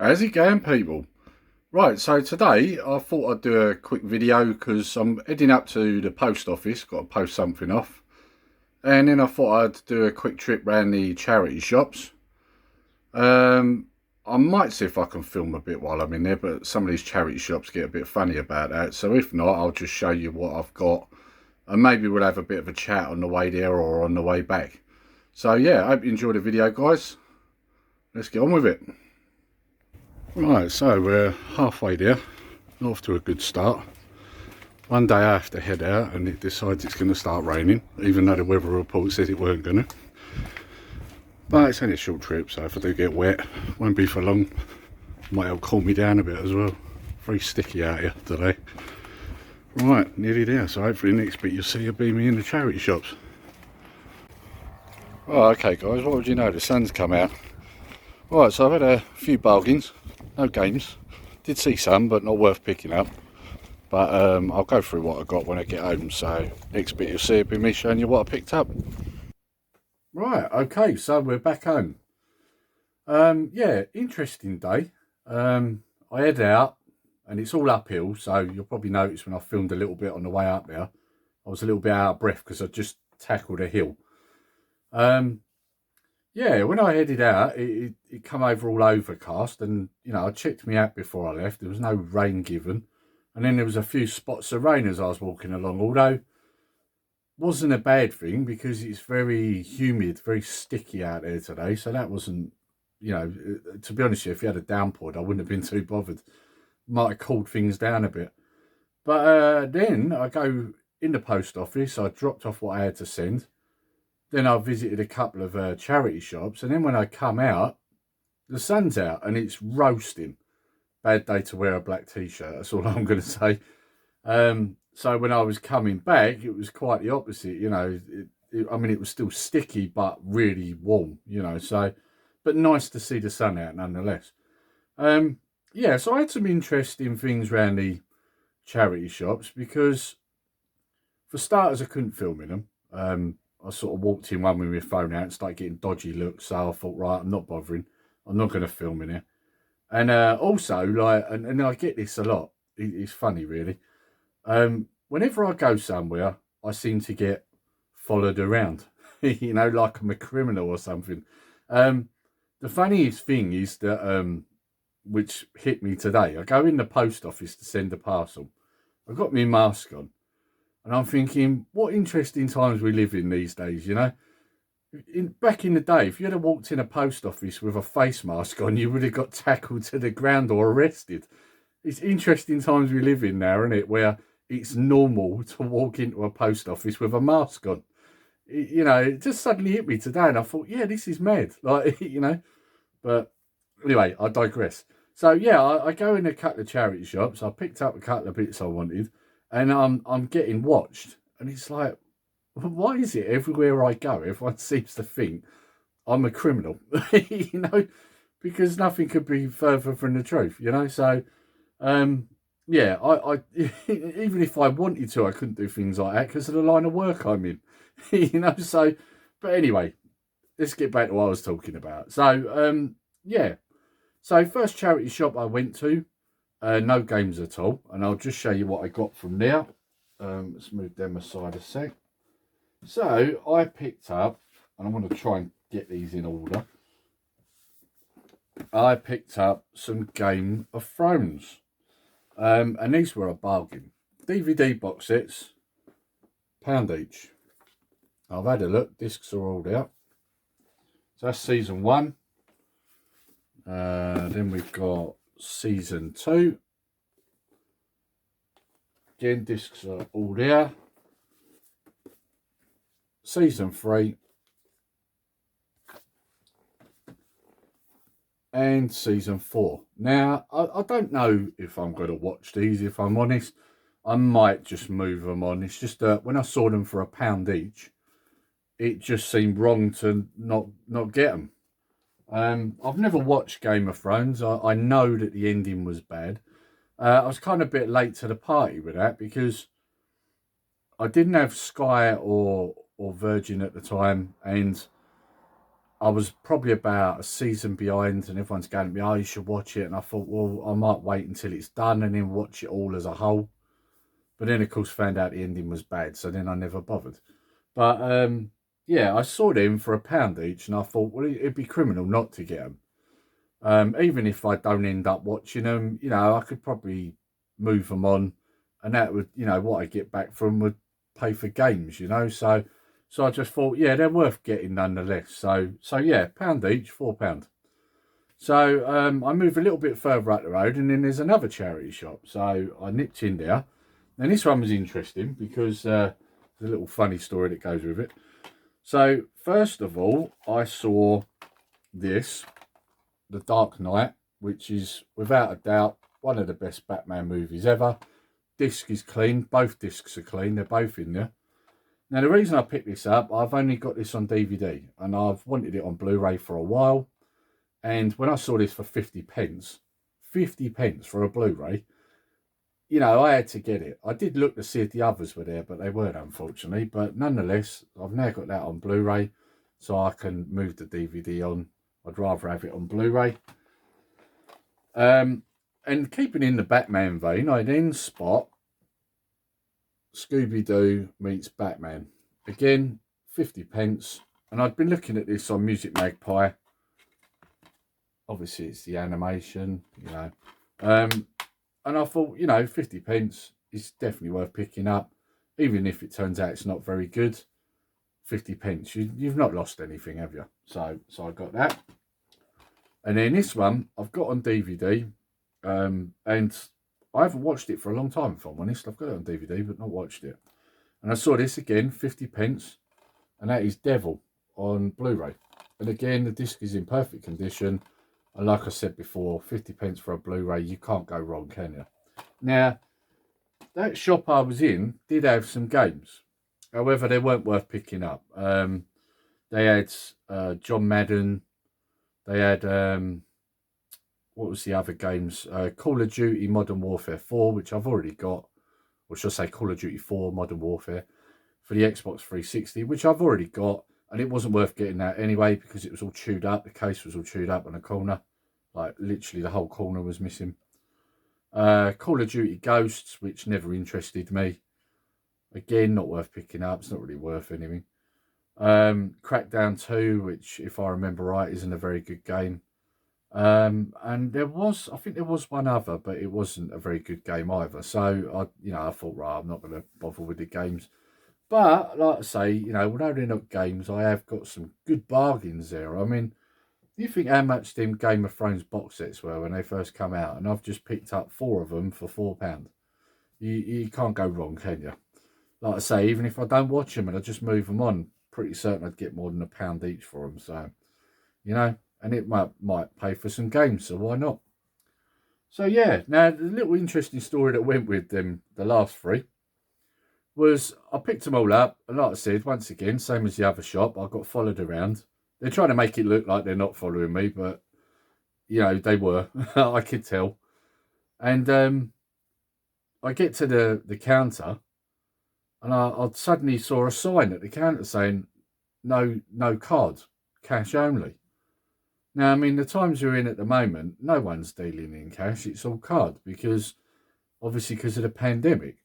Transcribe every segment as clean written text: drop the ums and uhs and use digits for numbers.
How's it going, people? Right, so today I thought I'd do a quick video because I'm heading up to the post office, got to post something off. And then I thought I'd do a quick trip round the charity shops. I might see if I can film a bit while I'm in there, but some of these charity shops get a bit funny about that. So if not, I'll just show you what I've got. And maybe we'll have a bit of a chat on the way there or on the way back. So yeah, I hope you enjoyed the video, guys. Let's get on with it. Right, so we're halfway there, off to a good start. One day I have to head out and it decides it's going to start raining, even though the weather report says it weren't going to. But it's only a short trip, so if I do get wet, won't be for long. Might help cool me down a bit as well. Very sticky out here today. Right, nearly there, so hopefully next bit you'll see you'll be me in the charity shops. Oh, okay guys, what would you know, the sun's come out. Right, so I've had a few bargains. No games. Did see some, but not worth picking up. But I'll go through what I got when I get home. So next bit you'll see it'll be me showing you what I picked up. Right, okay, so we're back home. Yeah, interesting day. I head out and it's all uphill. So you'll probably notice when I filmed a little bit on the way up there, I was a little bit out of breath because I just tackled a hill. Yeah, when I headed out, it come over all overcast, and you know I checked me out before I left. There was no rain given, and then there was a few spots of rain as I was walking along. Although wasn't a bad thing because it's very humid, very sticky out there today. So that wasn't, you know, to be honest with you, if you had a downpour, I wouldn't have been too bothered. Might have cooled things down a bit. But then I go in the post office. I dropped off what I had to send. Then I visited a couple of charity shops, and then when I come out, the sun's out and it's roasting. Bad day to wear a black t-shirt, that's all I'm going to say. So when I was coming back, it was quite the opposite, you know. I mean, it was still sticky, but really warm, you know. So, but nice to see the sun out nonetheless. Yeah, so I had some interesting things around the charity shops because, for starters, I couldn't film in them. I sort of walked in one with my phone out and started getting dodgy looks. So I thought, right, I'm not bothering. I'm not going to film in here. And also, like, and I get this a lot. It's funny, really. Whenever I go somewhere, I seem to get followed around. You know, like I'm a criminal or something. The funniest thing is that, which hit me today, I go in the post office to send a parcel. I've got my mask on. And I'm thinking, what interesting times we live in these days, you know? Back in the day, if you had walked in a post office with a face mask on, you would have got tackled to the ground or arrested. It's interesting times we live in now, isn't it? Where it's normal to walk into a post office with a mask on. You know, it just suddenly hit me today and I thought, yeah, this is mad. Like, you know, but anyway, I digress. So yeah, I go in a couple of charity shops. I picked up a couple of bits I wanted. And I'm getting watched, and it's like, why is it everywhere I go, everyone seems to think I'm a criminal, you know, because nothing could be further from the truth, you know. So, yeah, I even if I wanted to, I couldn't do things like that because of the line of work I'm in, you know. So, but anyway, let's get back to what I was talking about. So, yeah, so first charity shop I went to. No games at all, and I'll just show you what I got from there. Let's move them aside a sec. So I picked up, and I'm going to try and get these in order. I picked up some Game of Thrones, and these were a bargain. DVD box sets, £1 each. I've had a look, discs are all out. So that's season 1. Then we've got season 2. Again, discs are all there. Season 3. And season 4. Now, I don't know if I'm going to watch these, if I'm honest. I might just move them on. It's just that when I saw them for £1 each, it just seemed wrong to not get them. I've never watched Game of Thrones. I know that the ending was bad. I was kind of a bit late to the party with that because I didn't have Sky or Virgin at the time, and I was probably about a season behind, and everyone's going to me, "Oh, you should watch it." And I thought, well, I might wait until it's done and then watch it all as a whole. But then, of course, found out the ending was bad, so then I never bothered. But yeah, I saw them for £1 each, and I thought, well, it'd be criminal not to get them. Even if I don't end up watching them, I could probably move them on, and that would, what I get back from would pay for games. So I just thought, yeah, they're worth getting nonetheless. So yeah, £1 each, £4. So I moved a little bit further up the road, and then there's another charity shop. So I nipped in there, and this one was interesting because there's a little funny story that goes with it. So first of all, I saw this, The Dark Knight, which is without a doubt one of the best Batman movies ever. Disc is clean, both discs are clean, they're both in there. Now the reason I picked this up, I've only got this on DVD, and I've wanted it on Blu-ray for a while. And when I saw this for 50p, 50p for a Blu-ray, I had to get it. I did look to see if the others were there, but they weren't, unfortunately. But nonetheless, I've now got that on Blu-ray, so I can move the DVD on. I'd rather have it on Blu-ray. And keeping in the Batman vein, I then spot Scooby-Doo meets Batman. Again, 50p. And I'd been looking at this on Music Magpie. Obviously, it's the animation. And I thought, 50p is definitely worth picking up. Even if it turns out it's not very good, 50p, you've not lost anything, have you? So I got that. And then this one, I've got on DVD. And I haven't watched it for a long time, if I'm honest. I've got it on DVD, but not watched it. And I saw this again, 50p. And that is Devil on Blu-ray. And again, the disc is in perfect condition. And like I said before, 50p for a Blu-ray, you can't go wrong, can you? Now, that shop I was in did have some games. However, they weren't worth picking up. They had John Madden. They had, what was the other games? Call of Duty Modern Warfare 4, which I've already got. Or should I say Call of Duty 4 Modern Warfare for the Xbox 360, which I've already got. And it wasn't worth getting that anyway because it was all chewed up. The case was all chewed up on the corner. Like, literally the whole corner was missing. Call of Duty Ghosts, which never interested me. Again, not worth picking up. It's not really worth anything. Crackdown 2, which, if I remember right, isn't a very good game. And I think there was one other, but it wasn't a very good game either. So, I thought, right, I'm not going to bother with the games. But, like I say, although they're not games, I have got some good bargains there. I mean, do you think how much them Game of Thrones box sets were when they first come out? And I've just picked up 4 of them for £4. You can't go wrong, can you? Like I say, even if I don't watch them and I just move them on, pretty certain I'd get more than £1 each for them. So, and it might pay for some games, so why not? So, yeah, now the little interesting story that went with them, the last 3, was I picked them all up, and like I said, once again, same as the other shop, I got followed around. They're trying to make it look like they're not following me, but, they were. I could tell. And I get to the counter, and I suddenly saw a sign at the counter saying, no card, cash only. Now, I mean, the times we're in at the moment, no one's dealing in cash. It's all card obviously because of the pandemic.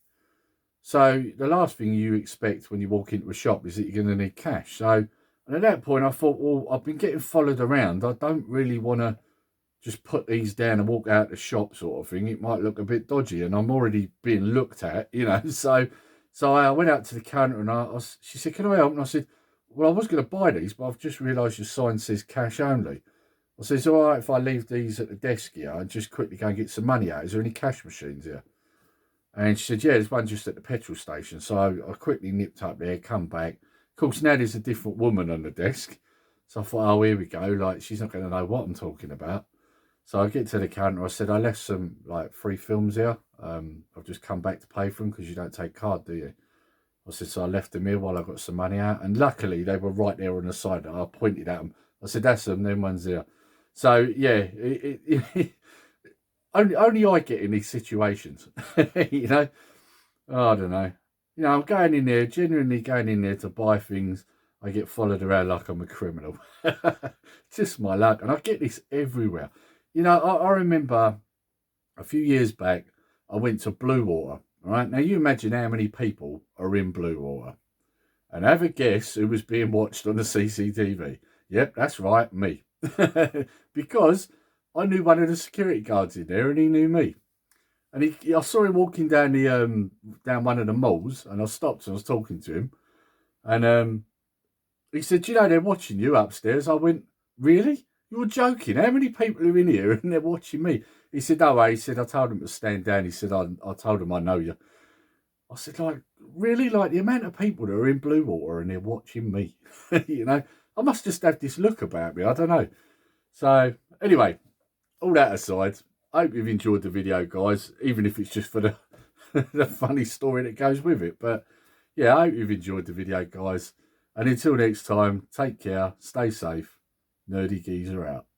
So the last thing you expect when you walk into a shop is that you're going to need cash. So, and at that point, I thought, well, I've been getting followed around. I don't really want to just put these down and walk out the shop sort of thing. It might look a bit dodgy, and I'm already being looked at, So I went out to the counter, and she said, "Can I help?" And I said, "Well, I was going to buy these, but I've just realised your sign says cash only." I said, "Is it all right if I leave these at the desk here and just quickly go and get some money out? Is there any cash machines here?" And she said, "Yeah, there's one just at the petrol station." So I quickly nipped up there, come back. Of course, now there's a different woman on the desk. So I thought, oh, here we go. Like, she's not going to know what I'm talking about. So I get to the counter. I said, "I left some, free films here. I've just come back to pay for them because you don't take card, do you?" I said, so I left them here while I got some money out. And luckily, they were right there on the side. I pointed at them. I said, "That's them. Them ones there." So, yeah, only I get in these situations, Oh, I don't know. I'm going in there, genuinely going in there to buy things. I get followed around like I'm a criminal. Just my luck. And I get this everywhere. You know, I remember a few years back, I went to Blue Water. All right. Now, you imagine how many people are in Blue Water. And have a guess who was being watched on the CCTV. Yep, that's right, me. Because I knew one of the security guards in there and he knew me. And I saw him walking down down one of the malls, and I stopped and I was talking to him. And he said, you know, they're watching you upstairs. I went, really? You're joking. How many people are in here and they're watching me? He said, no way. He said, I told them to stand down. He said, I told them I know you. I said, like, really? Like, the amount of people that are in Blue Water and they're watching me. You know, I must just have this look about me. I don't know. So, anyway, all that aside, I hope you've enjoyed the video, guys, even if it's just for the, the funny story that goes with it. But, yeah, I hope you've enjoyed the video, guys. And until next time, take care, stay safe. Nerdy Geezer out.